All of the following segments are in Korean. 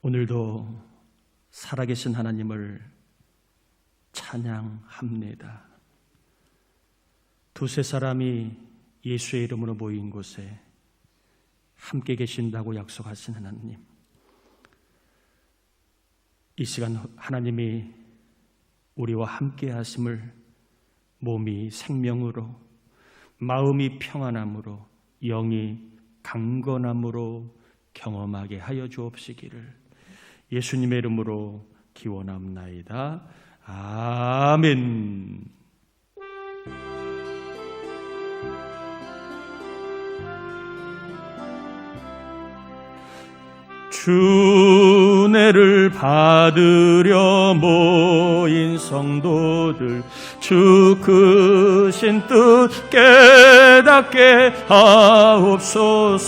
오늘도 살아계신 하나님을 찬양합니다. 두세 사람이 예수의 이름으로 모인 곳에 함께 계신다고 약속하신 하나님, 이 시간 하나님이 우리와 함께 하심을 몸이 생명으로, 마음이 평안함으로, 영이 강건함으로 경험하게 하여 주옵시기를 예수님의 이름으로 기원합나이다. 아멘. 주례를 받으려 모인 성도들, 주 크신 뜻 깨닫게 하옵소서.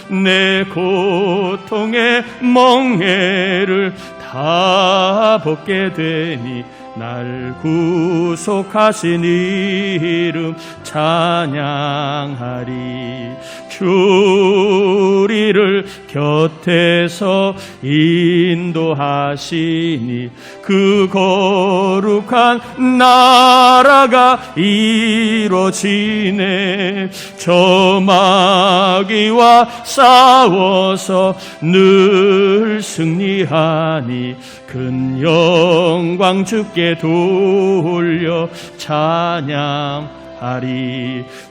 내 고통의 멍에를 다 벗게 되니 날 구속하신 이름 찬양하리. 주 우리를 곁에서 인도하시니 그 거룩한 나라가 이루어지네. 저 마귀와 싸워서 늘 승리하니 큰 영광 주께 돌려 찬양하리.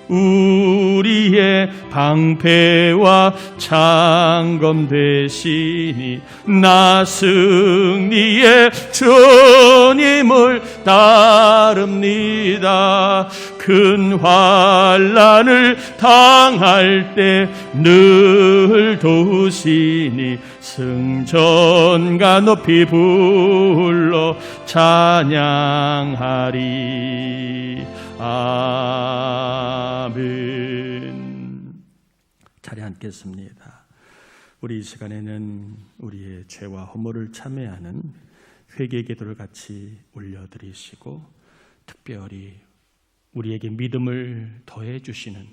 우리의 방패와 창검 되시니 나 승리의 주님을 따릅니다. 큰 환난을 당할 때 늘 도우시니 승전가 높이 불러 찬양하리. 아멘. 자리에 앉겠습니다. 우리 이 시간에는 우리의 죄와 허물을 참회하는 회개 기도를 같이 올려드리시고, 특별히 우리에게 믿음을 더해 주시는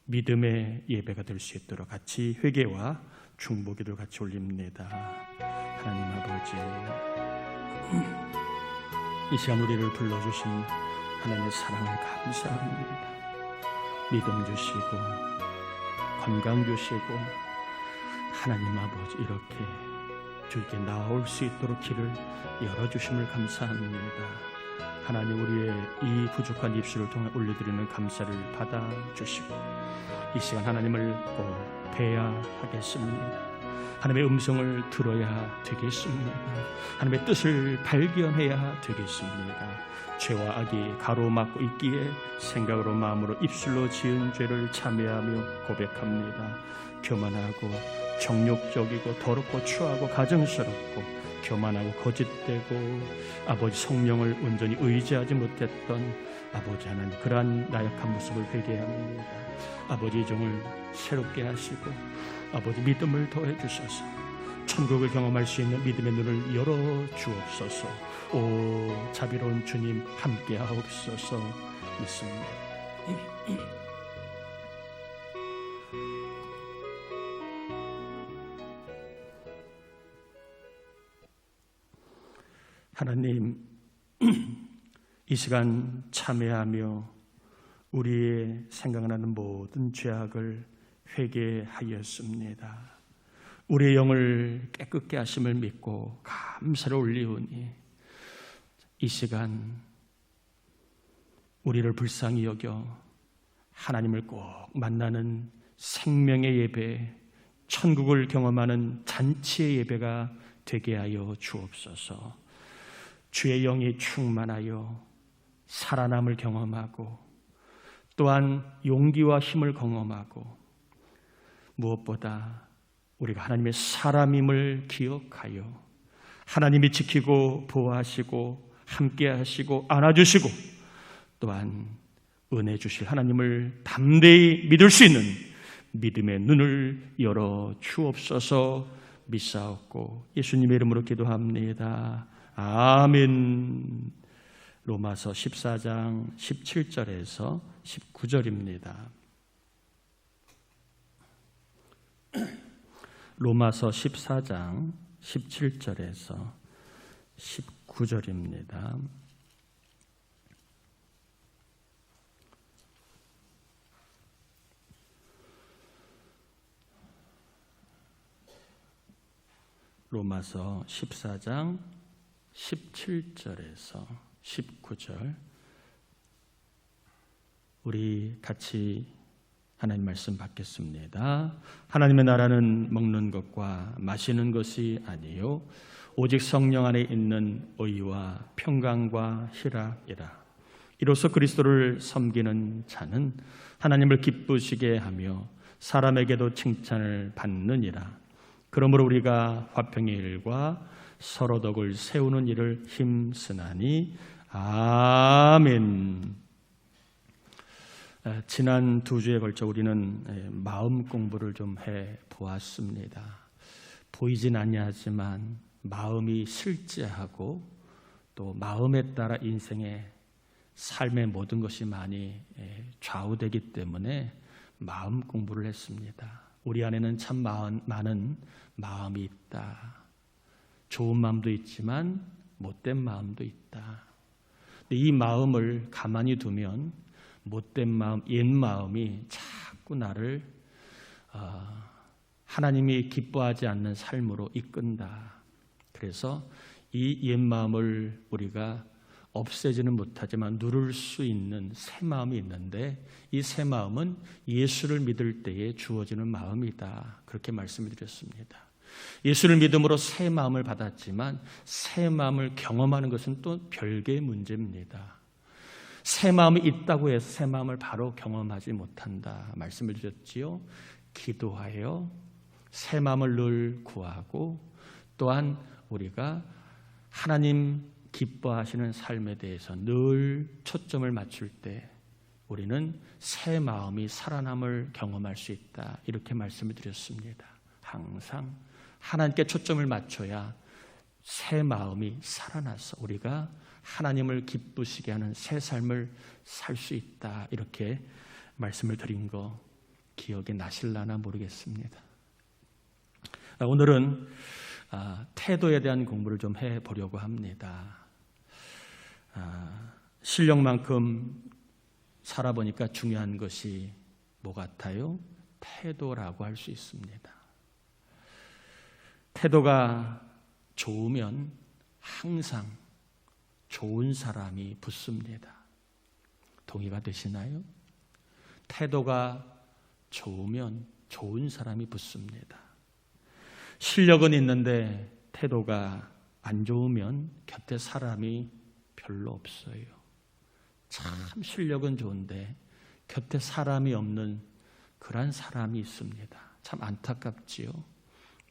믿음의 예배가 될 수 있도록 같이 회개와 중보 기도를 같이 올립니다. 하나님 아버지, 이 시간 우리를 불러주신 하나님의 사랑을 감사합니다. 믿음 주시고 건강 주시고 하나님 아버지, 이렇게 주께 나올 수 있도록 길을 열어주심을 감사합니다. 하나님, 우리의 이 부족한 입술을 통해 올려드리는 감사를 받아주시고 이 시간 하나님을 꼭 뵈야 하겠습니다. 하나님의 음성을 들어야 되겠습니다. 하나님의 뜻을 발견해야 되겠습니다. 죄와 악이 가로막고 있기에 생각으로 마음으로 입술로 지은 죄를 참회하며 고백합니다. 교만하고 정욕적이고 더럽고 추하고 가증스럽고 교만하고 거짓되고 아버지 성령을 온전히 의지하지 못했던 아버지 하나님, 그러한 나약한 모습을 회개합니다. 아버지, 이 종을 새롭게 하시고 아버지 믿음을 더해 주셔서 천국을 경험할 수 있는 믿음의 눈을 열어 주옵소서. 오 자비로운 주님, 함께 하옵소서. 믿습니다. 하나님, 이 시간 참회하며 우리의 생각나는 모든 죄악을 회개하였습니다. 우리의 영을 깨끗게 하심을 믿고 감사를 올리오니 이 시간 우리를 불쌍히 여겨 하나님을 꼭 만나는 생명의 예배, 천국을 경험하는 잔치의 예배가 되게 하여 주옵소서. 주의 영이 충만하여 살아남을 경험하고 또한 용기와 힘을 경험하고 무엇보다 우리가 하나님의 사람임을 기억하여 하나님이 지키고 보호하시고 함께 하시고 안아주시고 또한 은혜 주실 하나님을 담대히 믿을 수 있는 믿음의 눈을 열어 주옵소서. 믿사옵고 예수님의 이름으로 기도합니다. 아멘. 로마서 14장 17절에서 19절입니다. 로마서 14장 17절에서 19절입니다. 로마서 14장 17절에서 19절 우리 같이 하나님 말씀 받겠습니다. 하나님의 나라는 먹는 것과 마시는 것이 아니요 오직 성령 안에 있는 의와 평강과 희락이라. 이로써 그리스도를 섬기는 자는 하나님을 기쁘시게 하며 사람에게도 칭찬을 받느니라. 그러므로 우리가 화평의 일과 서로 덕을 세우는 일을 힘쓰나니 아멘. 지난 2주에 걸쳐 우리는 마음 공부를 좀 해 보았습니다. 보이진 아니하지만 마음이 실제하고 또 마음에 따라 인생의 삶의 모든 것이 많이 좌우되기 때문에 마음 공부를 했습니다. 우리 안에는 참 많은 마음이 있다. 좋은 마음도 있지만 못된 마음도 있다. 이 마음을 가만히 두면 못된 마음, 옛 마음이 자꾸 나를 하나님이 기뻐하지 않는 삶으로 이끈다. 그래서 이 옛 마음을 우리가 없애지는 못하지만 누를 수 있는 새 마음이 있는데 이 새 마음은 예수를 믿을 때에 주어지는 마음이다. 그렇게 말씀을 드렸습니다. 예수를 믿음으로 새 마음을 받았지만 새 마음을 경험하는 것은 또 별개의 문제입니다. 새 마음이 있다고 해서 새 마음을 바로 경험하지 못한다. 말씀을 드렸지요. 기도하여 새 마음을 늘 구하고 또한 우리가 하나님 기뻐하시는 삶에 대해서 늘 초점을 맞출 때 우리는 새 마음이 살아남을 경험할 수 있다. 이렇게 말씀을 드렸습니다. 항상 하나님께 초점을 맞춰야 새 마음이 살아나서 우리가 하나님을 기쁘시게 하는 새 삶을 살 수 있다. 이렇게 말씀을 드린 거 기억이 나실라나 모르겠습니다. 오늘은 태도에 대한 공부를 좀 해보려고 합니다. 실력만큼 살아보니까 중요한 것이 뭐 같아요? 태도라고 할 수 있습니다. 태도가 좋으면 항상 좋은 사람이 붙습니다. 동의가 되시나요? 태도가 좋으면 좋은 사람이 붙습니다. 실력은 있는데 태도가 안 좋으면 곁에 사람이 별로 없어요. 참 실력은 좋은데 곁에 사람이 없는 그런 사람이 있습니다. 참 안타깝지요.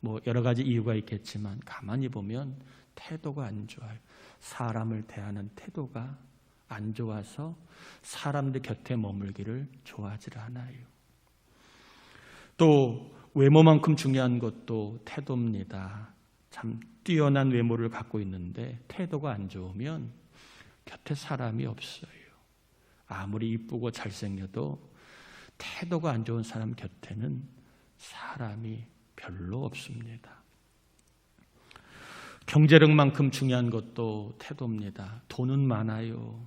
뭐 여러 가지 이유가 있겠지만 가만히 보면 태도가 안 좋아요. 사람을 대하는 태도가 안 좋아서 사람들 곁에 머물기를 좋아하지 않아요. 또 외모만큼 중요한 것도 태도입니다. 참 뛰어난 외모를 갖고 있는데 태도가 안 좋으면 곁에 사람이 없어요. 아무리 이쁘고 잘생겨도 태도가 안 좋은 사람 곁에는 사람이 별로 없습니다. 경제력만큼 중요한 것도 태도입니다. 돈은 많아요.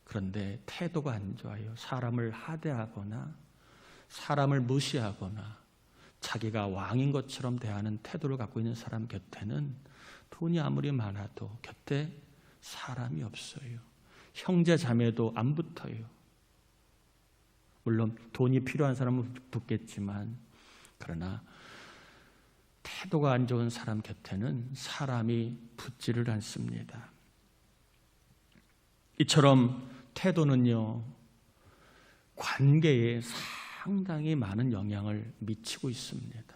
그런데 태도가 안 좋아요. 사람을 하대하거나 사람을 무시하거나 자기가 왕인 것처럼 대하는 태도를 갖고 있는 사람 곁에는 돈이 아무리 많아도 곁에 사람이 없어요. 형제 자매도 안 붙어요. 물론 돈이 필요한 사람은 붙겠지만 그러나 태도가 안 좋은 사람 곁에는 사람이 붙지를 않습니다. 이처럼 태도는요, 관계에 상당히 많은 영향을 미치고 있습니다.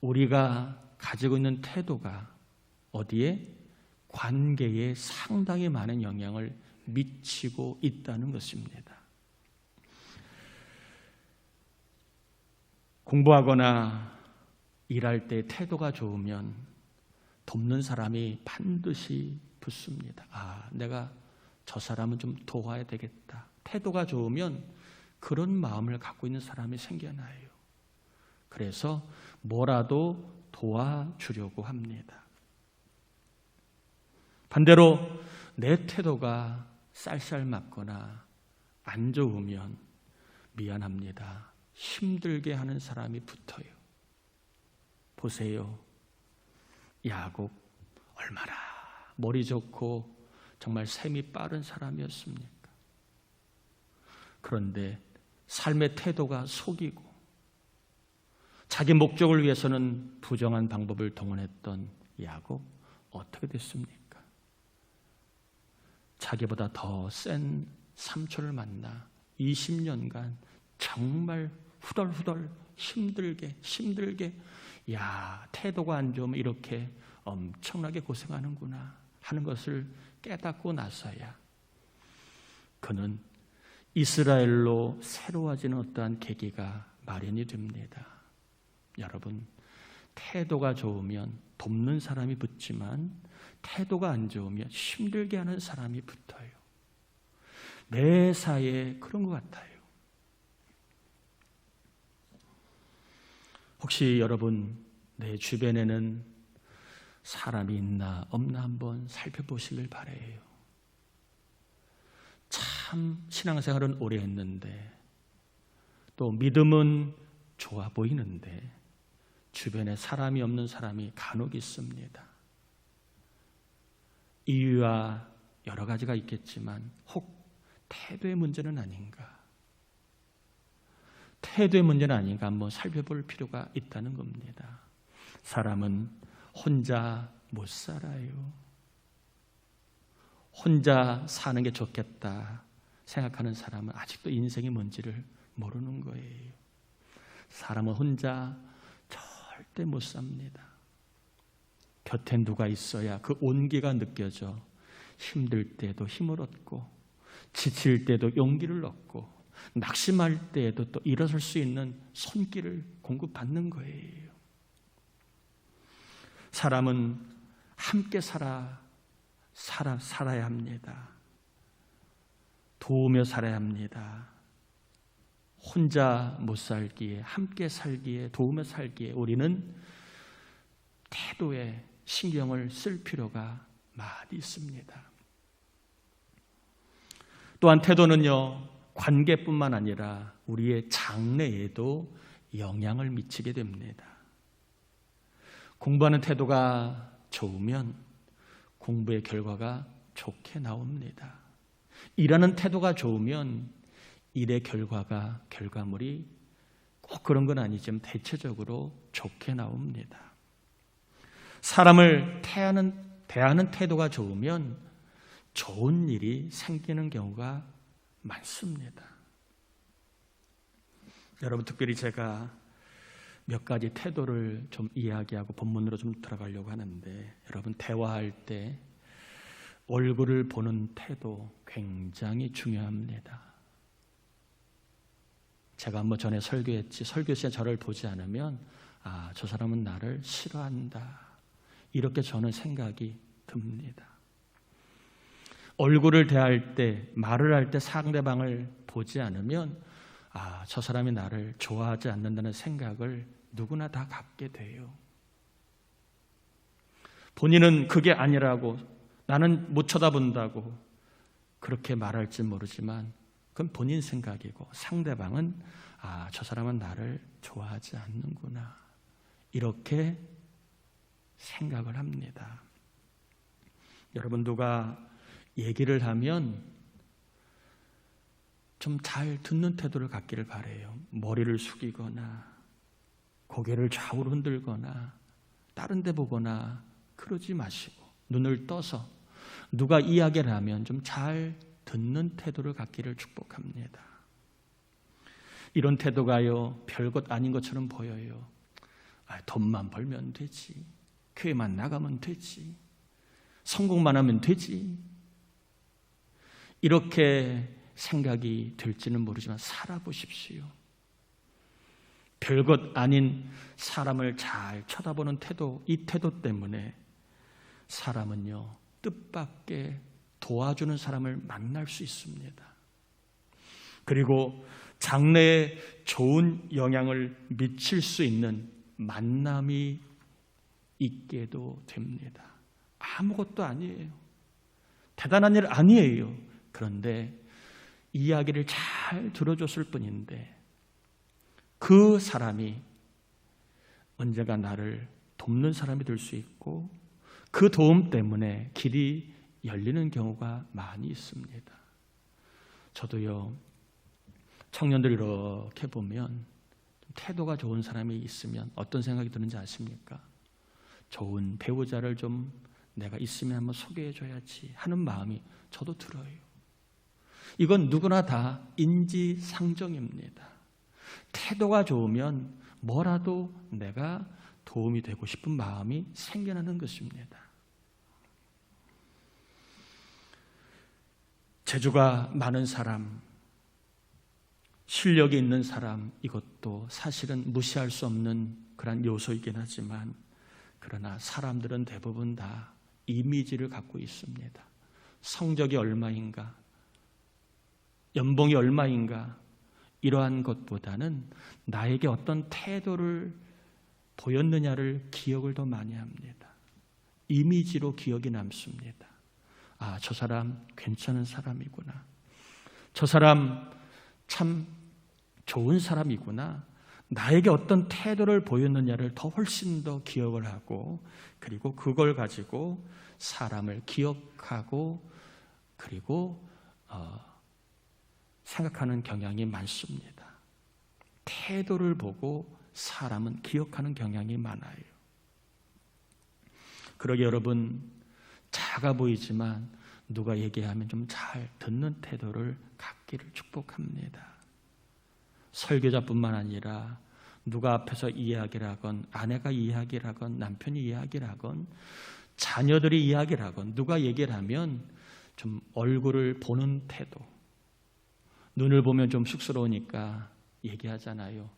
우리가 가지고 있는 태도가 어디에? 관계에 상당히 많은 영향을 미치고 있다는 것입니다. 공부하거나 일할 때 태도가 좋으면 돕는 사람이 반드시 붙습니다. 내가 저 사람은 좀 도와야 되겠다. 태도가 좋으면 그런 마음을 갖고 있는 사람이 생겨나요. 그래서 뭐라도 도와주려고 합니다. 반대로 내 태도가 쌀쌀맞거나 안 좋으면 미안합니다, 힘들게 하는 사람이 붙어요. 보세요. 야곱 얼마나 머리 좋고 정말 셈이 빠른 사람이었습니까? 그런데 삶의 태도가 속이고 자기 목적을 위해서는 부정한 방법을 동원했던 야곱, 어떻게 됐습니까? 자기보다 더 센 삼촌을 만나 20년간 정말 후덜후덜 힘들게 태도가 안 좋으면 이렇게 엄청나게 고생하는구나 하는 것을 깨닫고 나서야 그는 이스라엘로 새로워지는 어떠한 계기가 마련이 됩니다. 여러분, 태도가 좋으면 돕는 사람이 붙지만 태도가 안 좋으면 힘들게 하는 사람이 붙어요. 매사에 그런 것 같아요. 혹시 여러분 내 주변에는 사람이 있나 없나 한번 살펴보시길 바라요. 참 신앙생활은 오래 했는데 또 믿음은 좋아 보이는데 주변에 사람이 없는 사람이 간혹 있습니다. 이유와 여러 가지가 있겠지만 혹 태도의 문제는 아닌가? 태도의 문제는 아닌가 한번 살펴볼 필요가 있다는 겁니다. 사람은 혼자 못 살아요. 혼자 사는 게 좋겠다 생각하는 사람은 아직도 인생이 뭔지를 모르는 거예요. 사람은 혼자 절대 못 삽니다. 곁에 누가 있어야 그 온기가 느껴져 힘들 때도 힘을 얻고 지칠 때도 용기를 얻고 낙심할 때에도 또 일어설 수 있는 손길을 공급받는 거예요. 사람은 함께 살아야 합니다. 도우며 살아야 합니다. 혼자 못 살기에, 함께 살기에, 도우며 살기에 우리는 태도에 신경을 쓸 필요가 많이 있습니다. 또한 태도는요, 관계뿐만 아니라 우리의 장래에도 영향을 미치게 됩니다. 공부하는 태도가 좋으면 공부의 결과가 좋게 나옵니다. 일하는 태도가 좋으면 일의 결과물이 꼭 그런 건 아니지만 대체적으로 좋게 나옵니다. 사람을 대하는 태도가 좋으면 좋은 일이 생기는 경우가 많습니다. 여러분, 특별히 제가 몇 가지 태도를 좀 이야기하고 본문으로 좀 들어가려고 하는데, 여러분 대화할 때 얼굴을 보는 태도 굉장히 중요합니다. 제가 한번 전에 설교했지, 설교 시에 저를 보지 않으면 저 사람은 나를 싫어한다, 이렇게 저는 생각이 듭니다. 얼굴을 대할 때, 말을 할 때 상대방을 보지 않으면 저 사람이 나를 좋아하지 않는다는 생각을 누구나 다 갖게 돼요. 본인은 그게 아니라고, 나는 못 쳐다본다고 그렇게 말할지 모르지만 그건 본인 생각이고, 상대방은 저 사람은 나를 좋아하지 않는구나, 이렇게 생각을 합니다. 여러분, 누가 얘기를 하면 좀 잘 듣는 태도를 갖기를 바라요. 머리를 숙이거나 고개를 좌우로 흔들거나 다른 데 보거나 그러지 마시고 눈을 떠서 누가 이야기를 하면 좀 잘 듣는 태도를 갖기를 축복합니다. 이런 태도가요, 별것 아닌 것처럼 보여요. 돈만 벌면 되지, 교회만 나가면 되지, 성공만 하면 되지, 이렇게 생각이 될지는 모르지만 살아보십시오. 별것 아닌 사람을 잘 쳐다보는 태도, 이 태도 때문에 사람은요, 뜻밖의 도와주는 사람을 만날 수 있습니다. 그리고 장래에 좋은 영향을 미칠 수 있는 만남이 있게도 됩니다. 아무것도 아니에요. 대단한 일 아니에요. 그런데 이야기를 잘 들어줬을 뿐인데 그 사람이 언젠가 나를 돕는 사람이 될 수 있고 그 도움 때문에 길이 열리는 경우가 많이 있습니다. 저도요, 청년들 이렇게 보면 태도가 좋은 사람이 있으면 어떤 생각이 드는지 아십니까? 좋은 배우자를 좀 내가 있으면 한번 소개해줘야지 하는 마음이 저도 들어요. 이건 누구나 다 인지상정입니다. 태도가 좋으면 뭐라도 내가 도움이 되고 싶은 마음이 생겨나는 것입니다. 재주가 많은 사람, 실력이 있는 사람, 이것도 사실은 무시할 수 없는 그런 요소이긴 하지만 그러나 사람들은 대부분 다 이미지를 갖고 있습니다. 성적이 얼마인가, 연봉이 얼마인가, 이러한 것보다는 나에게 어떤 태도를 보였느냐를 기억을 더 많이 합니다. 이미지로 기억이 남습니다. 아, 저 사람 괜찮은 사람이구나. 저 사람 참 좋은 사람이구나. 나에게 어떤 태도를 보였느냐를 더 훨씬 더 기억을 하고 그리고 그걸 가지고 사람을 기억하고 그리고 생각하는 경향이 많습니다. 태도를 보고 사람은 기억하는 경향이 많아요. 그러게 여러분, 작아 보이지만 누가 얘기하면 좀 잘 듣는 태도를 갖기를 축복합니다. 설교자뿐만 아니라 누가 앞에서 이야기를 하건 아내가 이야기를 하건 남편이 이야기를 하건 자녀들이 이야기를 하건 누가 얘기를 하면 좀 얼굴을 보는 태도, 눈을 보면 좀 쑥스러우니까 얘기하잖아요.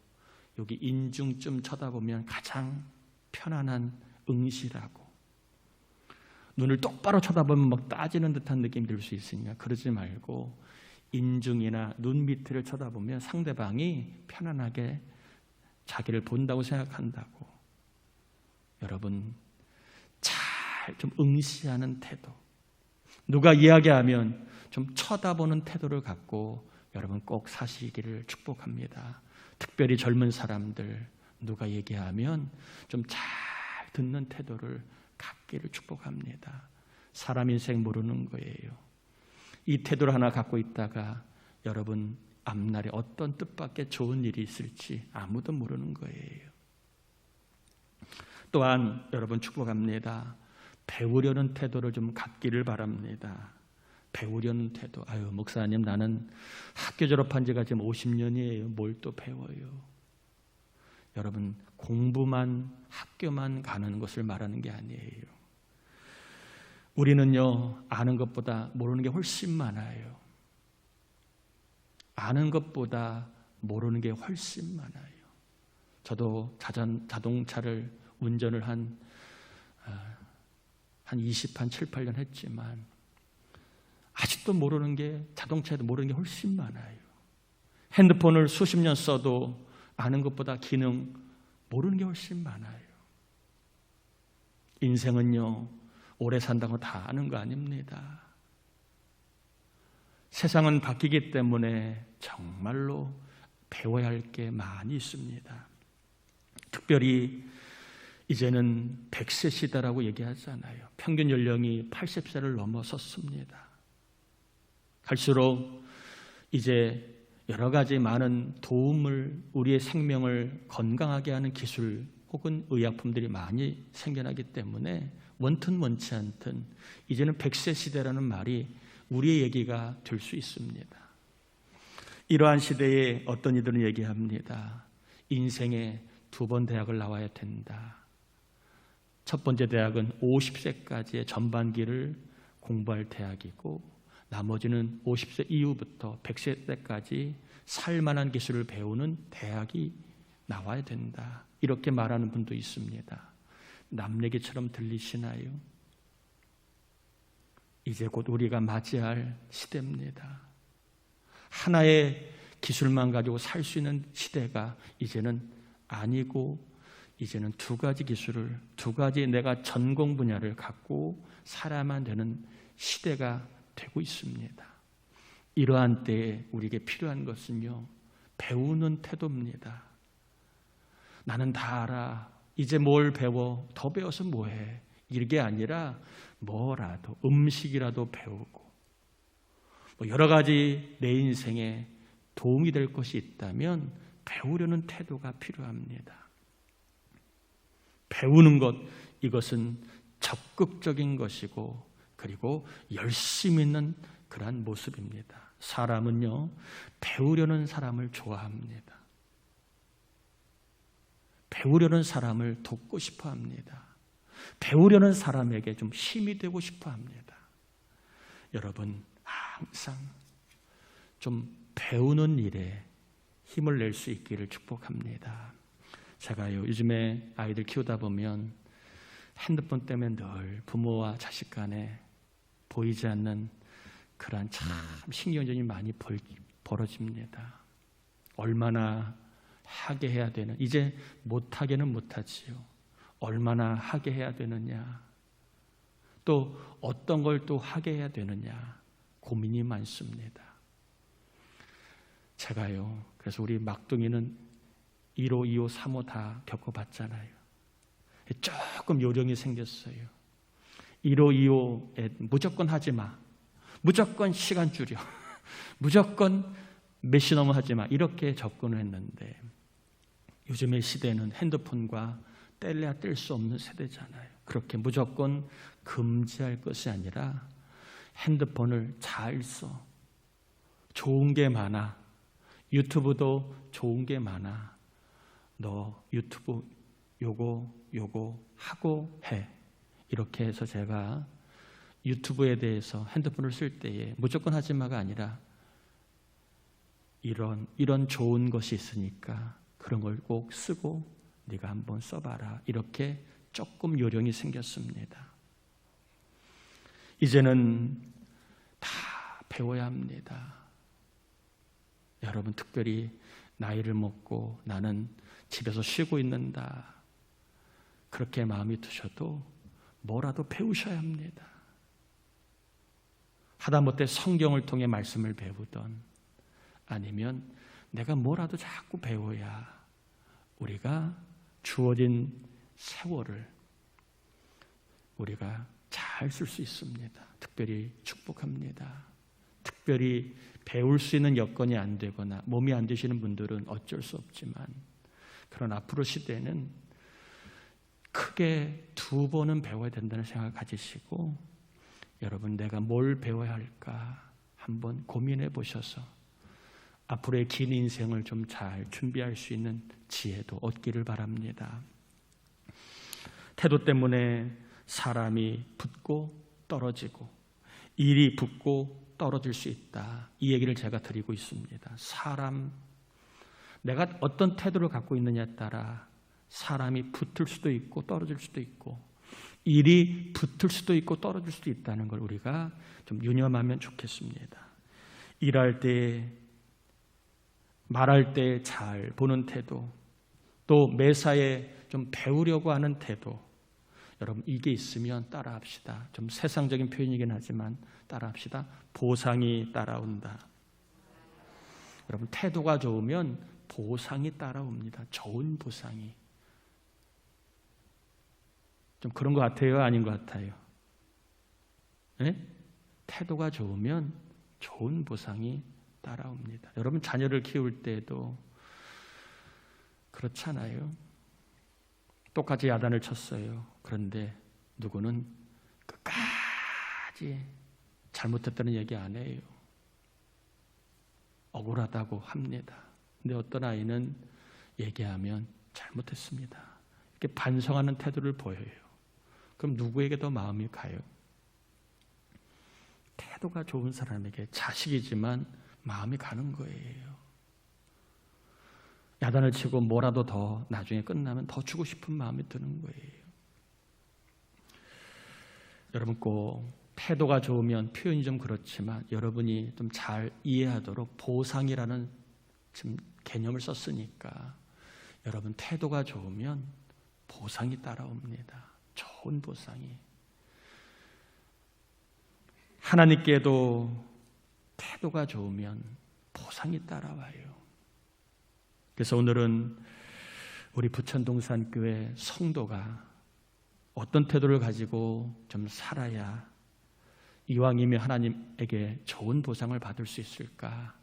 여기 인중쯤 쳐다보면 가장 편안한 응시라고. 눈을 똑바로 쳐다보면 막 따지는 듯한 느낌이 들 수 있으니까 그러지 말고 인중이나 눈 밑을 쳐다보면 상대방이 편안하게 자기를 본다고 생각한다고. 여러분, 잘 좀 응시하는 태도, 누가 이야기하면 좀 쳐다보는 태도를 갖고 여러분 꼭 사시기를 축복합니다. 특별히 젊은 사람들, 누가 얘기하면 좀 잘 듣는 태도를 갖기를 축복합니다. 사람 인생 모르는 거예요. 이 태도를 하나 갖고 있다가 여러분 앞날에 어떤 뜻밖의 좋은 일이 있을지 아무도 모르는 거예요. 또한 여러분 축복합니다. 배우려는 태도를 좀 갖기를 바랍니다. 배우려는 태도. 아유, 목사님, 나는 학교 졸업한 지가 지금 50년이에요. 뭘 또 배워요? 여러분, 공부만, 학교만 가는 것을 말하는 게 아니에요. 우리는요, 아는 것보다 모르는 게 훨씬 많아요. 아는 것보다 모르는 게 훨씬 많아요. 저도 자동차를 운전을 한 7, 8년 했지만 아직도 모르는 게, 자동차에도 모르는 게 훨씬 많아요. 핸드폰을 수십 년 써도 아는 것보다 기능 모르는 게 훨씬 많아요. 인생은요, 오래 산다고 다 아는 거 아닙니다. 세상은 바뀌기 때문에 정말로 배워야 할 게 많이 있습니다. 특별히 이제는 100세 시대라고 얘기하잖아요. 평균 연령이 80세를 넘어섰습니다. 갈수록 이제 여러 가지 많은 도움을, 우리의 생명을 건강하게 하는 기술 혹은 의약품들이 많이 생겨나기 때문에 원튼 원치 않든 이제는 100세 시대라는 말이 우리의 얘기가 될 수 있습니다. 이러한 시대에 어떤 이들은 얘기합니다. 인생에 2번 대학을 나와야 된다. 첫 번째 대학은 50세까지의 전반기를 공부할 대학이고 나머지는 50세 이후부터 100세 때까지 살만한 기술을 배우는 대학이 나와야 된다. 이렇게 말하는 분도 있습니다. 남 얘기처럼 들리시나요? 이제 곧 우리가 맞이할 시대입니다. 하나의 기술만 가지고 살 수 있는 시대가 이제는 아니고 이제는 두 가지 기술을, 두 가지 내가 전공 분야를 갖고 살아야만 되는 시대가 되고 있습니다. 이러한 때에 우리에게 필요한 것은요, 배우는 태도입니다. 나는 다 알아. 이제 뭘 배워? 더 배워서 뭐해? 이게 아니라 뭐라도, 음식이라도 배우고, 여러 가지 내 인생에 도움이 될 것이 있다면 배우려는 태도가 필요합니다. 배우는 것, 이것은 적극적인 것이고, 그리고 열심히 있는 그러한 모습입니다. 사람은요, 배우려는 사람을 좋아합니다. 배우려는 사람을 돕고 싶어 합니다. 배우려는 사람에게 좀 힘이 되고 싶어 합니다. 여러분, 항상 좀 배우는 일에 힘을 낼 수 있기를 축복합니다. 제가요, 요즘에 아이들 키우다 보면 핸드폰 때문에 늘 부모와 자식 간에 보이지 않는 그러한 참 신경전이 많이 벌어집니다. 얼마나 하게 해야 되는, 이제 못하게는 못하지요. 얼마나 하게 해야 되느냐, 또 어떤 걸 또 하게 해야 되느냐, 고민이 많습니다. 제가요, 그래서 우리 막둥이는 1호, 2호, 3호 다 겪어봤잖아요. 조금 요령이 생겼어요. 1호, 2호에 무조건 하지 마, 무조건 시간 줄여, 무조건 몇 시 넘어 하지 마, 이렇게 접근을 했는데, 요즘의 시대는 핸드폰과 뗄래야 뗄 수 없는 세대잖아요. 그렇게 무조건 금지할 것이 아니라 핸드폰을 잘 써. 좋은 게 많아. 유튜브도 좋은 게 많아. 너 유튜브 요거 하고 해. 이렇게 해서 제가 유튜브에 대해서 핸드폰을 쓸 때에 무조건 하지 마가 아니라 이런 좋은 것이 있으니까 그런 걸 꼭 쓰고 네가 한번 써봐라. 이렇게 조금 요령이 생겼습니다. 이제는 다 배워야 합니다. 여러분, 특별히 나이를 먹고 나는 집에서 쉬고 있는다, 그렇게 마음이 드셔도 뭐라도 배우셔야 합니다. 하다못해 성경을 통해 말씀을 배우던, 아니면 내가 뭐라도 자꾸 배워야 우리가 주어진 세월을 우리가 잘 쓸 수 있습니다. 특별히 축복합니다. 특별히 배울 수 있는 여건이 안 되거나 몸이 안 되시는 분들은 어쩔 수 없지만, 그런 앞으로 시대는 크게 2번은 배워야 된다는 생각을 가지시고, 여러분, 내가 뭘 배워야 할까 한번 고민해 보셔서 앞으로의 긴 인생을 좀 잘 준비할 수 있는 지혜도 얻기를 바랍니다. 태도 때문에 사람이 붙고 떨어지고 일이 붙고 떨어질 수 있다, 이 얘기를 제가 드리고 있습니다. 내가 어떤 태도를 갖고 있느냐에 따라 사람이 붙을 수도 있고 떨어질 수도 있고, 일이 붙을 수도 있고 떨어질 수도 있다는 걸 우리가 좀 유념하면 좋겠습니다. 일할 때, 말할 때 잘 보는 태도, 또 매사에 좀 배우려고 하는 태도, 여러분, 이게 있으면 따라합시다. 좀 세상적인 표현이긴 하지만 따라합시다. 보상이 따라온다. 여러분, 태도가 좋으면 보상이 따라옵니다. 좋은 보상이. 좀 그런 것 같아요? 아닌 것 같아요? 네? 태도가 좋으면 좋은 보상이 따라옵니다. 여러분, 자녀를 키울 때도 그렇잖아요. 똑같이 야단을 쳤어요. 그런데 누구는 끝까지 잘못했다는 얘기 안 해요. 억울하다고 합니다. 근데 어떤 아이는 얘기하면 잘못했습니다, 이렇게 반성하는 태도를 보여요. 그럼 누구에게 더 마음이 가요? 태도가 좋은 사람에게 자식이지만 마음이 가는 거예요. 야단을 치고 뭐라도 더 나중에 끝나면 더 주고 싶은 마음이 드는 거예요. 여러분, 꼭 태도가 좋으면, 표현이 좀 그렇지만 여러분이 좀 잘 이해하도록 보상이라는 지금 개념을 썼으니까, 여러분 태도가 좋으면 보상이 따라옵니다. 좋은 보상이. 하나님께도 태도가 좋으면 보상이 따라와요. 그래서 오늘은 우리 부천동산교회 성도가 어떤 태도를 가지고 좀 살아야 이왕이면 하나님에게 좋은 보상을 받을 수 있을까?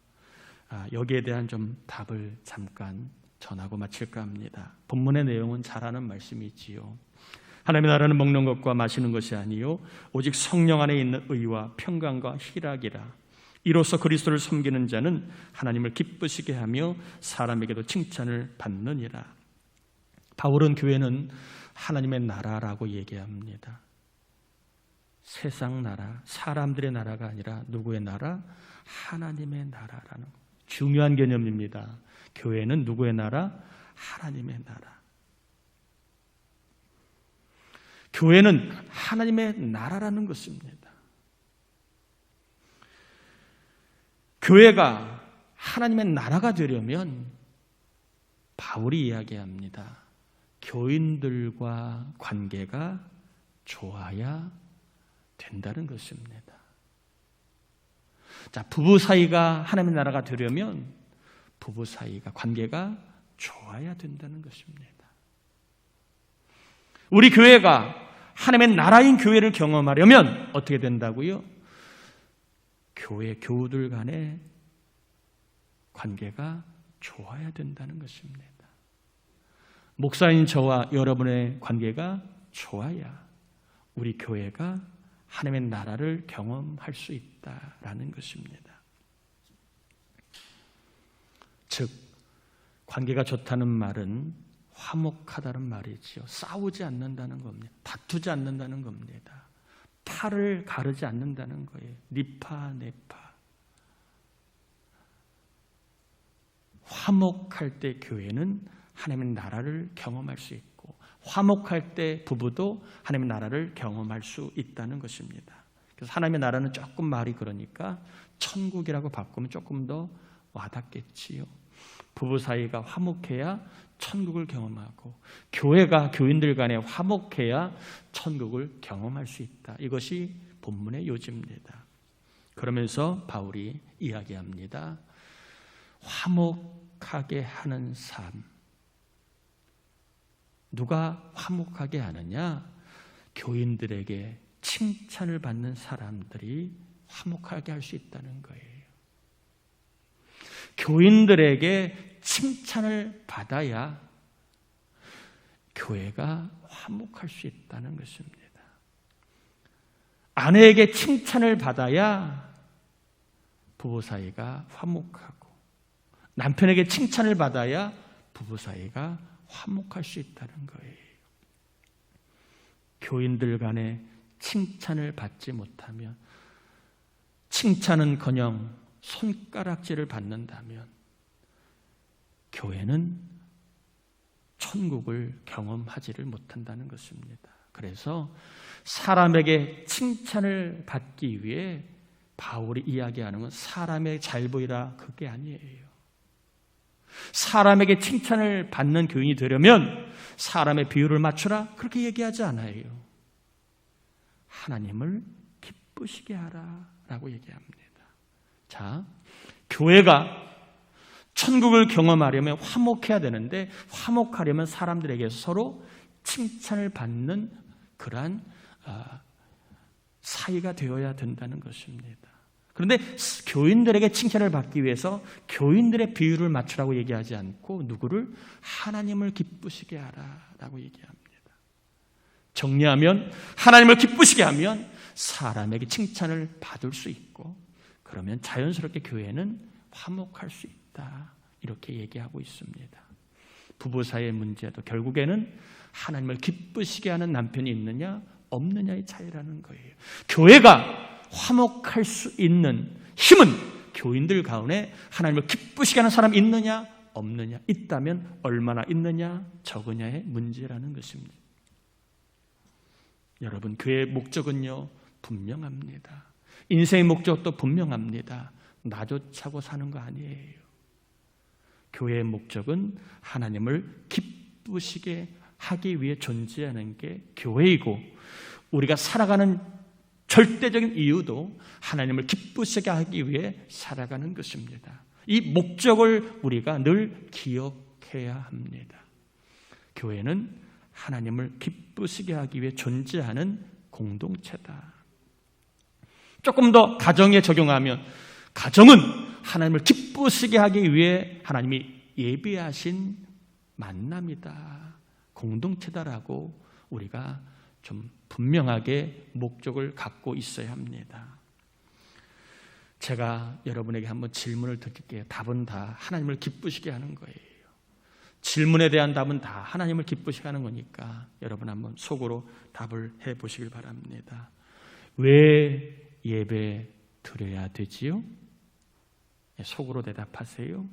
여기에 대한 좀 답을 잠깐 전하고 마칠까 합니다. 본문의 내용은 잘 아는 말씀이지요. 하나님의 나라는 먹는 것과 마시는 것이 아니요 오직 성령 안에 있는 의와 평강과 희락이라. 이로써 그리스도를 섬기는 자는 하나님을 기쁘시게 하며 사람에게도 칭찬을 받느니라. 바울은 교회는 하나님의 나라라고 얘기합니다. 세상 나라, 사람들의 나라가 아니라 누구의 나라? 하나님의 나라라는 중요한 개념입니다. 교회는 누구의 나라? 하나님의 나라. 교회는 하나님의 나라라는 것입니다. 교회가 하나님의 나라가 되려면 바울이 이야기합니다. 교인들과 관계가 좋아야 된다는 것입니다. 자, 부부 사이가 하나님의 나라가 되려면 부부 사이가 관계가 좋아야 된다는 것입니다. 우리 교회가 하나님의 나라인 교회를 경험하려면 어떻게 된다고요? 교회 교우들 간의 관계가 좋아야 된다는 것입니다. 목사인 저와 여러분의 관계가 좋아야 우리 교회가 하나님의 나라를 경험할 수 있다라는 것입니다. 즉, 관계가 좋다는 말은 화목하다는 말이지요. 싸우지 않는다는 겁니다. 다투지 않는다는 겁니다. 팔을 가르지 않는다는 거예요. 니파 네파. 화목할 때 교회는 하나님의 나라를 경험할 수 있고 화목할 때 부부도 하나님의 나라를 경험할 수 있다는 것입니다. 그래서 하나님의 나라는 조금 말이 그러니까 천국이라고 바꾸면 조금 더 와닿겠지요. 부부 사이가 화목해야 천국을 경험하고 교회가 교인들 간에 화목해야 천국을 경험할 수 있다. 이것이 본문의 요지입니다. 그러면서 바울이 이야기합니다. 화목하게 하는 삶. 누가 화목하게 하느냐? 교인들에게 칭찬을 받는 사람들이 화목하게 할 수 있다는 거예요. 교인들에게 칭찬을 받아야 교회가 화목할 수 있다는 것입니다. 아내에게 칭찬을 받아야 부부 사이가 화목하고 남편에게 칭찬을 받아야 부부 사이가 화목할 수 있다는 거예요. 교인들 간에 칭찬을 받지 못하면 칭찬은커녕 손가락질을 받는다면 교회는 천국을 경험하지를 못한다는 것입니다. 그래서 사람에게 칭찬을 받기 위해 바울이 이야기하는 건 사람의 잘 보이라 그게 아니에요. 사람에게 칭찬을 받는 교인이 되려면 사람의 비율을 맞추라 그렇게 얘기하지 않아요. 하나님을 기쁘시게 하라 라고 얘기합니다. 자, 교회가 천국을 경험하려면 화목해야 되는데 화목하려면 사람들에게서 서로 칭찬을 받는 그러한 사이가 되어야 된다는 것입니다. 그런데 교인들에게 칭찬을 받기 위해서 교인들의 비율을 맞추라고 얘기하지 않고 누구를? 하나님을 기쁘시게 하라라고 얘기합니다. 정리하면 하나님을 기쁘시게 하면 사람에게 칭찬을 받을 수 있고 그러면 자연스럽게 교회는 화목할 수 있다. 이렇게 얘기하고 있습니다. 부부 사이의 문제도 결국에는 하나님을 기쁘시게 하는 남편이 있느냐 없느냐의 차이라는 거예요. 교회가 화목할 수 있는 힘은 교인들 가운데 하나님을 기쁘시게 하는 사람이 있느냐 없느냐, 있다면 얼마나 있느냐 적으냐의 문제라는 것입니다. 여러분, 교회의 목적은요 분명합니다. 인생의 목적도 분명합니다. 나 좋자고 사는 거 아니에요. 교회의 목적은 하나님을 기쁘시게 하기 위해 존재하는 게 교회이고, 우리가 살아가는 절대적인 이유도 하나님을 기쁘시게 하기 위해 살아가는 것입니다. 이 목적을 우리가 늘 기억해야 합니다. 교회는 하나님을 기쁘시게 하기 위해 존재하는 공동체다. 조금 더 가정에 적용하면, 가정은 하나님을 기쁘시게 하기 위해 하나님이 예비하신 만남이다, 공동체다라고 우리가 좀 분명하게 목적을 갖고 있어야 합니다. 제가 여러분에게 한번 질문을 드릴게요. 답은 다 하나님을 기쁘시게 하는 거예요. 질문에 대한 답은 다 하나님을 기쁘시게 하는 거니까 여러분 한번 속으로 답을 해보시길 바랍니다. 왜 예배 드려야 되지요? 속으로 대답하세요.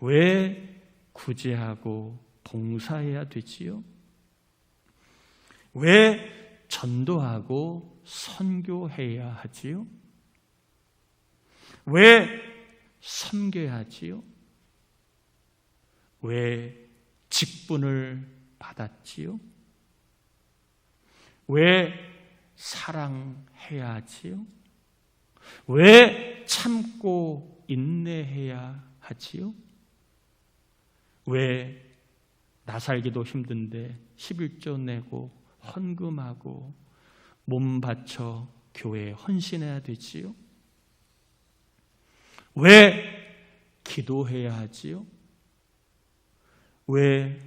왜 구제하고 봉사해야 되지요? 왜 전도하고 선교해야 하지요? 왜 섬겨야 하지요? 왜 직분을 받았지요? 왜 사랑해야 하지요? 왜 참고 인내해야 하지요? 왜 나 살기도 힘든데 11조 내고 헌금하고 몸 바쳐 교회에 헌신해야 되지요? 왜 기도해야 하지요? 왜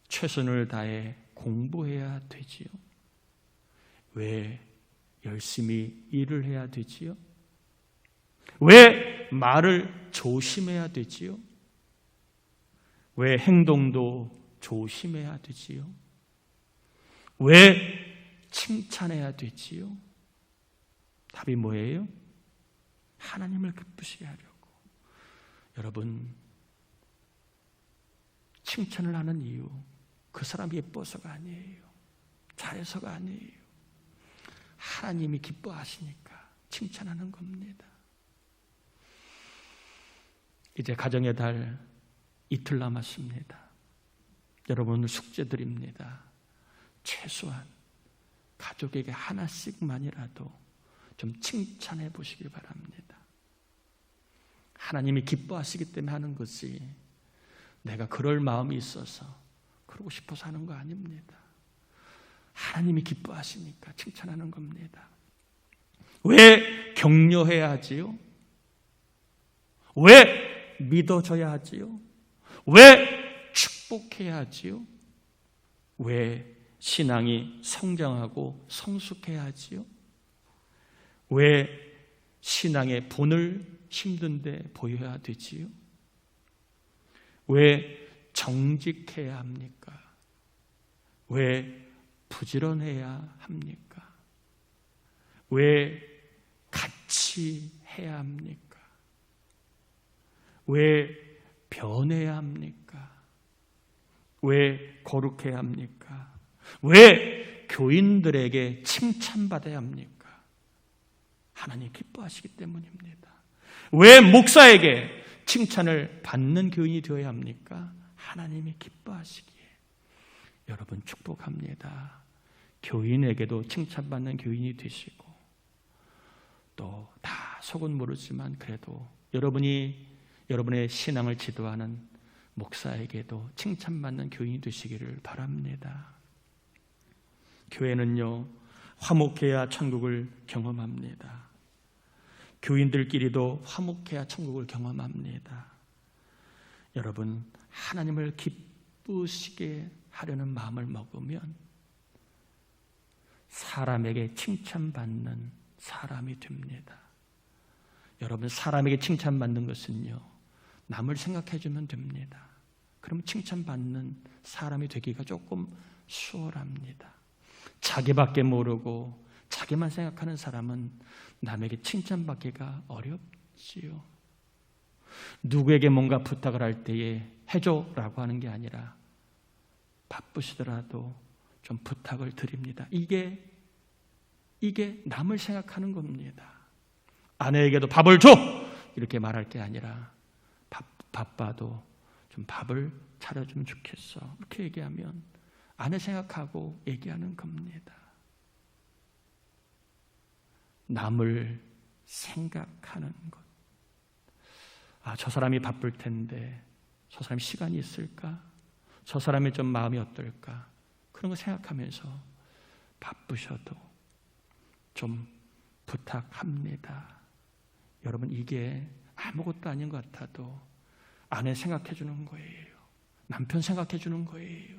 최선을 다해 공부해야 되지요? 왜 열심히 일을 해야 되지요? 왜 말을 조심해야 되지요? 왜 행동도 조심해야 되지요? 왜 칭찬해야 되지요? 답이 뭐예요? 하나님을 기쁘시게 하려고. 여러분, 칭찬을 하는 이유, 그 사람이 예뻐서가 아니에요. 잘해서가 아니에요. 하나님이 기뻐하시니까 칭찬하는 겁니다. 이제 가정의 달 이틀 남았습니다. 여러분, 오늘 숙제 드립니다. 최소한 가족에게 하나씩만이라도 좀 칭찬해 보시길 바랍니다. 하나님이 기뻐하시기 때문에 하는 것이 내가 그럴 마음이 있어서 그러고 싶어서 하는 거 아닙니다. 하나님이 기뻐하시니까 칭찬하는 겁니다. 왜 격려해야 하지요? 왜 믿어줘야 하지요? 왜 축복해야 하지요? 왜 신앙이 성장하고 성숙해야 하지요? 왜 신앙의 본을 힘든데 보여야 되지요? 왜 정직해야 합니까? 왜 부지런해야 합니까? 왜 같이 해야 합니까? 왜 변해야 합니까? 왜 거룩해야 합니까? 왜 교인들에게 칭찬받아야 합니까? 하나님 기뻐하시기 때문입니다. 왜 목사에게 칭찬을 받는 교인이 되어야 합니까? 하나님이 기뻐하시기에. 여러분 축복합니다. 교인에게도 칭찬받는 교인이 되시고, 또 다 속은 모르지만 그래도 여러분의 신앙을 지도하는 목사에게도 칭찬받는 교인이 되시기를 바랍니다. 교회는요, 화목해야 천국을 경험합니다. 교인들끼리도 화목해야 천국을 경험합니다. 여러분, 하나님을 기쁘시게 하려는 마음을 먹으면 사람에게 칭찬받는 사람이 됩니다. 여러분, 사람에게 칭찬받는 것은요, 남을 생각해주면 됩니다. 그럼 칭찬받는 사람이 되기가 조금 수월합니다. 자기밖에 모르고 자기만 생각하는 사람은 남에게 칭찬받기가 어렵지요. 누구에게 뭔가 부탁을 할 때에 해줘라고 하는 게 아니라 바쁘시더라도 좀 부탁을 드립니다. 이게 남을 생각하는 겁니다. 아내에게도 밥을 줘! 이렇게 말할 게 아니라 바빠도 좀 좀 밥을 차려주면 좋겠어. 이렇게 얘기하면 아내 생각하고 얘기하는 겁니다. 남을 생각하는 것. 저 사람이 바쁠 텐데 저 사람이 시간이 있을까? 저 사람이 좀 마음이 어떨까? 그런 거 생각하면서 바쁘셔도 좀 부탁합니다. 여러분, 이게 아무것도 아닌 것 같아도 아내 생각해 주는 거예요. 남편 생각해 주는 거예요.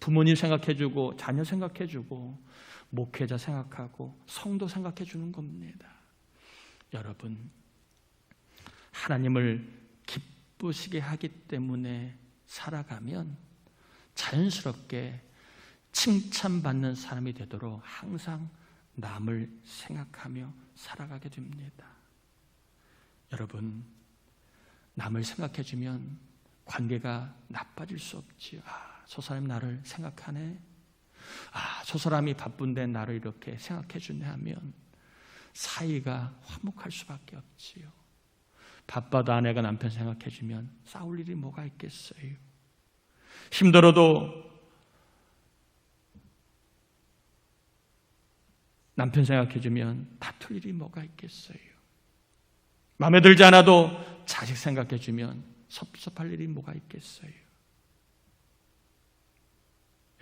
부모님 생각해 주고 자녀 생각해 주고 목회자 생각하고 성도 생각해 주는 겁니다. 여러분, 하나님을 기쁘시게 하기 때문에 살아가면 자연스럽게 칭찬받는 사람이 되도록 항상 남을 생각하며 살아가게 됩니다. 여러분, 남을 생각해주면 관계가 나빠질 수 없지요. 저 사람이 나를 생각하네. 저 사람이 바쁜데 나를 이렇게 생각해주네 하면 사이가 화목할 수밖에 없지요. 바빠도 아내가 남편 생각해주면 싸울 일이 뭐가 있겠어요. 힘들어도 남편 생각해주면 다툴 일이 뭐가 있겠어요. 마음에 들지 않아도 자식 생각해주면 섭섭할 일이 뭐가 있겠어요.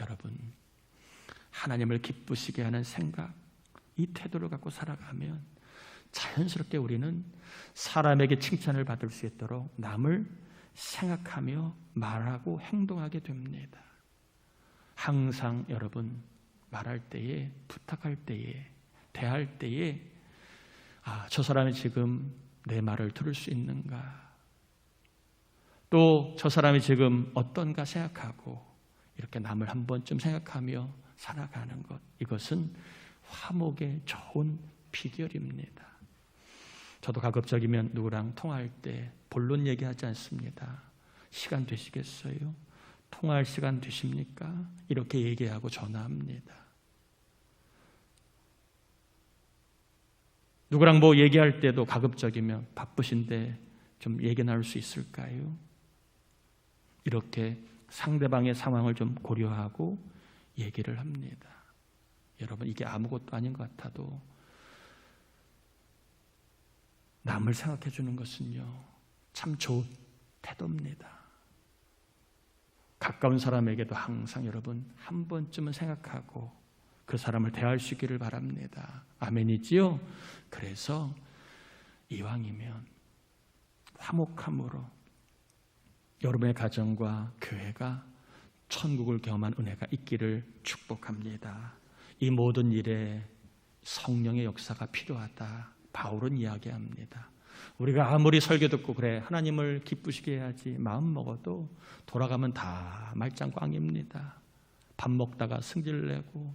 여러분, 하나님을 기쁘시게 하는 생각, 이 태도를 갖고 살아가면 자연스럽게 우리는 사람에게 칭찬을 받을 수 있도록 남을 생각하며 말하고 행동하게 됩니다. 항상 여러분, 말할 때에, 부탁할 때에, 대할 때에 저 사람이 지금 내 말을 들을 수 있는가? 또 저 사람이 지금 어떤가 생각하고 이렇게 남을 한 번쯤 생각하며 살아가는 것, 이것은 화목의 좋은 비결입니다. 저도 가급적이면 누구랑 통화할 때 본론 얘기하지 않습니다. 시간 되시겠어요? 통화할 시간 되십니까? 이렇게 얘기하고 전화합니다. 누구랑 뭐 얘기할 때도 가급적이면 바쁘신데 좀 얘기 나눌 수 있을까요? 이렇게 상대방의 상황을 좀 고려하고 얘기를 합니다. 여러분, 이게 아무것도 아닌 것 같아도 남을 생각해 주는 것은요, 참 좋은 태도입니다. 가까운 사람에게도 항상 여러분 한 번쯤은 생각하고 그 사람을 대할 수 있기를 바랍니다. 아멘이지요? 그래서 이왕이면 화목함으로 여러분의 가정과 교회가 천국을 경험한 은혜가 있기를 축복합니다. 이 모든 일에 성령의 역사가 필요하다, 바울은 이야기합니다. 우리가 아무리 설교 듣고 그래 하나님을 기쁘시게 해야지 마음 먹어도 돌아가면 다 말짱꽝입니다. 밥 먹다가 승질내고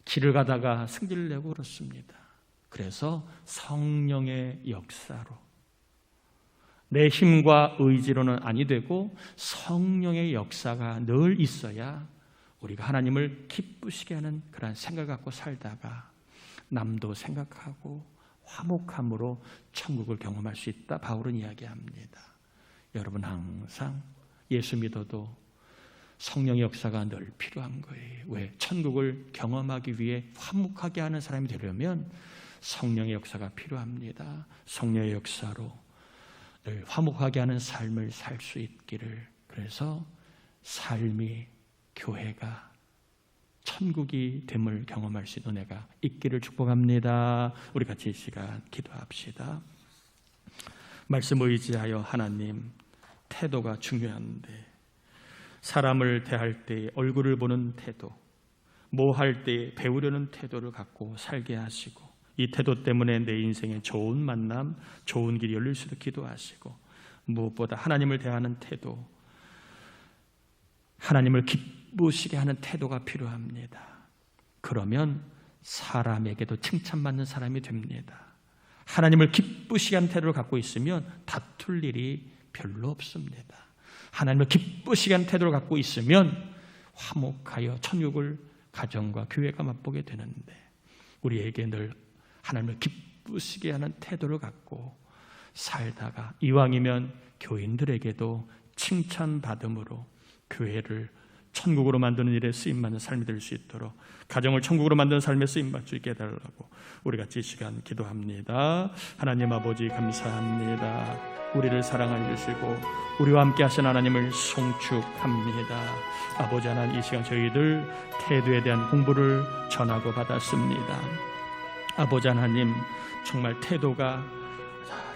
길을 가다가 승질내고 그렇습니다. 그래서 성령의 역사로, 내 힘과 의지로는 아니 되고 성령의 역사가 늘 있어야 우리가 하나님을 기쁘시게 하는 그런 생각을 갖고 살다가 남도 생각하고 화목함으로 천국을 경험할 수 있다, 바울은 이야기합니다. 여러분, 항상 예수 믿어도 성령의 역사가 늘 필요한 거예요. 왜? 천국을 경험하기 위해 화목하게 하는 사람이 되려면 성령의 역사가 필요합니다. 성령의 역사로 늘 화목하게 하는 삶을 살 수 있기를, 그래서 삶이, 교회가 천국이 됨을 경험할 수 있는 은혜가 있기를 축복합니다. 우리 같이 이 시간 기도합시다. 말씀을 의지하여 하나님, 태도가 중요한데 사람을 대할 때 얼굴을 보는 태도, 뭐 할 때 배우려는 태도를 갖고 살게 하시고, 이 태도 때문에 내 인생에 좋은 만남, 좋은 길이 열릴 수 있도록 기도하시고, 무엇보다 하나님을 대하는 태도, 하나님을 기쁘시게 하는 태도가 필요합니다. 그러면 사람에게도 칭찬받는 사람이 됩니다. 하나님을 기쁘시게 하는 태도를 갖고 있으면 다툴 일이 별로 없습니다. 하나님을 기쁘시게 하는 태도를 갖고 있으면 화목하여 천국을 가정과 교회가 맛보게 되는데, 우리에게 늘 하나님을 기쁘시게 하는 태도를 갖고 살다가 이왕이면 교인들에게도 칭찬받음으로 교회를 천국으로 만드는 일에 쓰임받는 삶이 될 수 있도록, 가정을 천국으로 만드는 삶에 쓰임받을 수 있게 해달라고 우리 같이 이 시간 기도합니다. 하나님 아버지 감사합니다. 우리를 사랑해 주시고 우리와 함께 하신 하나님을 송축합니다. 아버지 하나님, 이 시간 저희들 태도에 대한 공부를 전하고 받았습니다. 아버지 하나님, 정말 태도가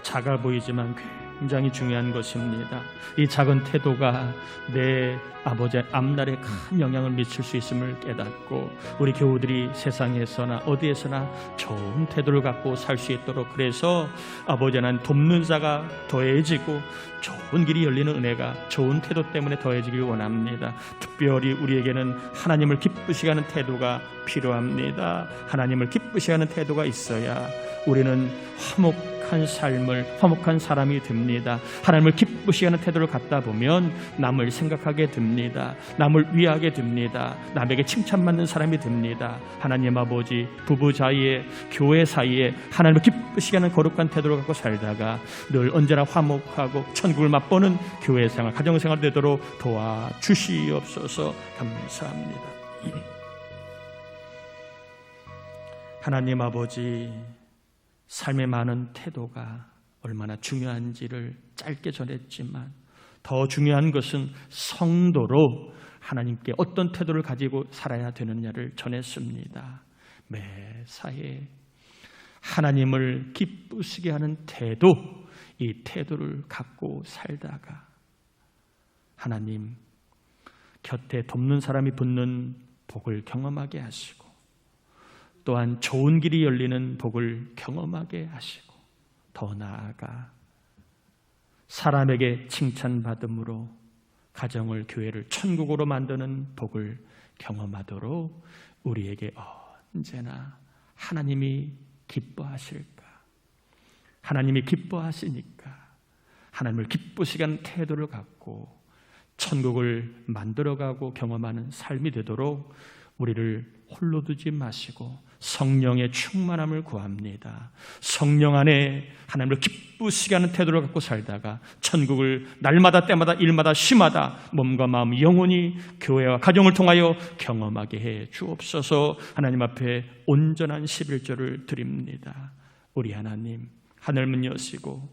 작아 보이지만 굉장히 중요한 것입니다. 이 작은 태도가 내 아버지의 앞날에 큰 영향을 미칠 수 있음을 깨닫고, 우리 교우들이 세상에서나 어디에서나 좋은 태도를 갖고 살 수 있도록, 그래서 아버지 하나님 돕는 자가 더해지고 좋은 길이 열리는 은혜가 좋은 태도 때문에 더해지길 원합니다. 특별히 우리에게는 하나님을 기쁘시게 하는 태도가 필요합니다. 하나님을 기쁘시게 하는 태도가 있어야 우리는 화목한 사람이 됩니다. 하나님을 기쁘시게 하는 태도를 갖다 보면 남을 생각하게 됩니다. 남을 위하게 됩니다. 남에게 칭찬받는 사람이 됩니다. 하나님 아버지, 부부 사이에, 교회 사이에 하나님을 기쁘시게 하는 거룩한 태도를 갖고 살다가 늘 언제나 화목하고 천국을 맛보는 교회 생활, 가정 생활 되도록 도와주시옵소서. 감사합니다. 하나님 아버지, 삶의 많은 태도가 얼마나 중요한지를 짧게 전했지만, 더 중요한 것은 성도로 하나님께 어떤 태도를 가지고 살아야 되느냐를 전했습니다. 매사에 하나님을 기쁘시게 하는 태도, 이 태도를 갖고 살다가 하나님 곁에 돕는 사람이 붙는 복을 경험하게 하시고, 또한 좋은 길이 열리는 복을 경험하게 하시고, 더 나아가 사람에게 칭찬받음으로 가정을, 교회를 천국으로 만드는 복을 경험하도록 우리에게 언제나 하나님이 기뻐하실까? 하나님이 기뻐하시니까 하나님을 기쁘시게 하는 태도를 갖고 천국을 만들어가고 경험하는 삶이 되도록 우리를 홀로 두지 마시고 성령의 충만함을 구합니다. 성령 안에 하나님을 기쁘시게 하는 태도를 갖고 살다가 천국을 날마다 때마다 일마다 시마다 몸과 마음 영원히 교회와 가정을 통하여 경험하게 해 주옵소서. 하나님 앞에 온전한 11조를 드립니다. 우리 하나님, 하늘문 여시고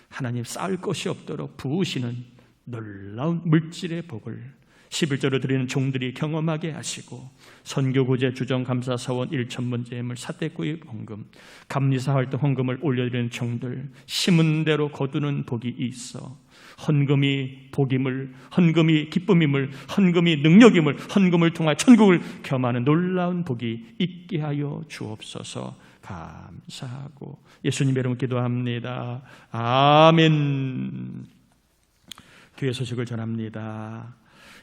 하나님 쌓을 것이 없도록 부으시는 놀라운 물질의 복을 11조를 드리는 종들이 경험하게 하시고, 선교구제 주정 감사 서원 1,000번 제물 사대구의 헌금, 감리사 활동 헌금을 올려드리는 종들 심은 대로 거두는 복이 있어 헌금이 복임을, 헌금이 기쁨임을, 헌금이 능력임을, 헌금을 통하여 천국을 경험하는 놀라운 복이 있게 하여 주옵소서. 감사하고 예수님의 이름으로 기도합니다. 아멘. 교회 소식을 전합니다.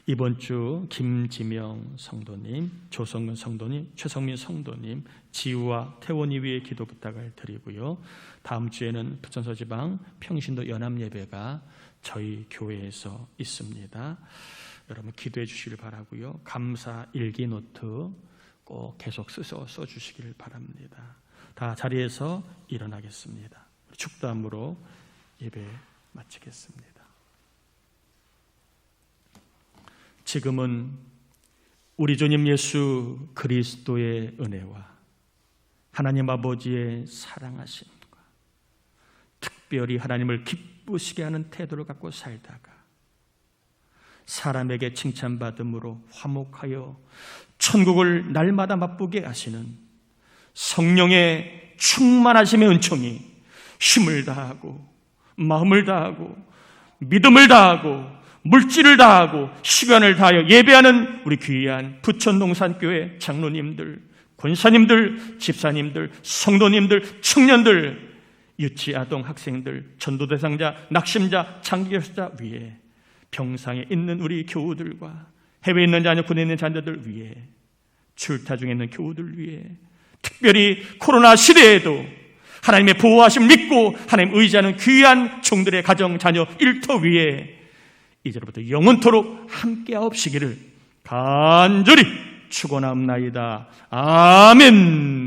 이번 주 김지명 성도님, 조성근 성도님, 최성민 성도님, 지우와 태원이 위해 기도 부탁을 드리고요. 다음 주에는 부천서지방 평신도 연합예배가 저희 교회에서 있습니다. 여러분 기도해 주시길 바라고요. 감사 일기 노트 꼭 계속 써주시길 바랍니다. 다 자리에서 일어나겠습니다. 축도함으로 예배 마치겠습니다. 지금은 우리 주님 예수 그리스도의 은혜와 하나님 아버지의 사랑하심과 특별히 하나님을 기쁘시게 하는 태도를 갖고 살다가 사람에게 칭찬받음으로 화목하여 천국을 날마다 맛보게 하시는 성령의 충만하심의 은총이 힘을 다하고 마음을 다하고 믿음을 다하고 물질을 다하고 시간을 다하여 예배하는 우리 귀한 부천동산교회 장로님들, 권사님들, 집사님들, 성도님들, 청년들, 유치 아동 학생들, 전도 대상자, 낙심자, 장기교사 위에, 병상에 있는 우리 교우들과 해외에 있는 자녀, 군에 있는 자녀들 위에, 출타 중에 있는 교우들 위에, 특별히 코로나 시대에도 하나님의 보호하심을 믿고 하나님 의지하는 귀한 종들의 가정, 자녀, 일터 위에 이제로부터 영원토록 함께하옵시기를 간절히 축원하옵나이다. 아멘.